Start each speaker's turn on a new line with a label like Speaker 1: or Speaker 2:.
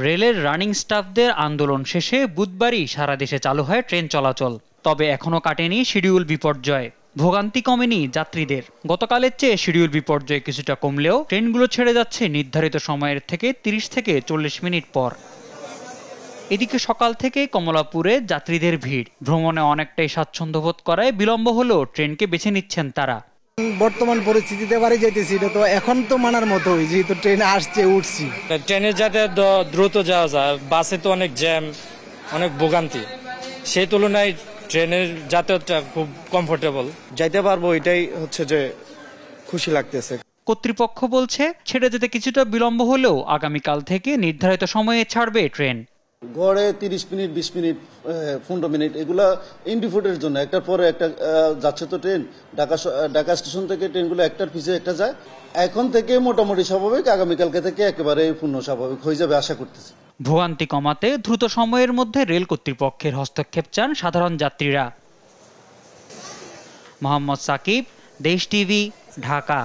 Speaker 1: রেলের রানিং স্টাফদের আন্দোলন শেষে বুধবারই সারা দেশে চালু হয় ট্রেন চলাচল। তবে এখনও কাটেনি শিডিউল বিপর্যয়। ভোগান্তি কমেনি যাত্রীদের। গতকালের চেয়ে শিডিউল বিপর্যয় কিছুটা কমলেও ট্রেনগুলো ছেড়ে যাচ্ছে নির্ধারিত সময়ের থেকে 30 থেকে 40 মিনিট পর। এদিকে সকাল থেকে কমলাপুরে যাত্রীদের ভিড়। ভ্রমণে অনেকটাই স্বাচ্ছন্দ্য বোধ করায় বিলম্ব হলেও ট্রেনকে বেছে নিচ্ছেন তারা।
Speaker 2: বর্তমান পরিস্থিতিতে বাড়ি যাইতেছি, এটা তো এখন তো মানার মতো, যেহেতু ট্রেন আসছে উঠছি।
Speaker 3: ট্রেনের যাতে দ্রুত যাওয়া যায়, বাসে তো অনেক জ্যাম, অনেক ভোগান্তি। সেই তুলনায় ট্রেনের যাতায়াতটা খুব কমফোর্টেবল।
Speaker 4: যাইতে পারবো, এটাই হচ্ছে যে খুশি লাগতেছে।
Speaker 1: কর্তৃপক্ষ বলছে ছেড়ে যেতে কিছুটা বিলম্ব হলেও আগামীকাল থেকে নির্ধারিত সময়ে ছাড়বে ট্রেন।
Speaker 5: গড়ে 30 মিনিট, 20 মিনিট, 15 মিনিট এগুলা ইন্ডিফুটের জন্য। একটার পরে একটা যাচ্ছে তো ট্রেন। ঢাকা স্টেশন থেকে ট্রেনগুলো একটার পিছিয়ে একটা যায়। এখন থেকে মোটামুটি স্বাভাবিক, আগামীকালকে থেকে একেবারে পূর্ণ স্বাভাবিক হয়ে যাবে আশা করতেছি।
Speaker 1: ভোগান্তি কমাতে দ্রুত সময়ের মধ্যে রেল কর্তৃপক্ষের হস্তক্ষেপ চান সাধারণ যাত্রীরা। মোহাম্মদ সাকিব, দেশ টিভি, ঢাকা।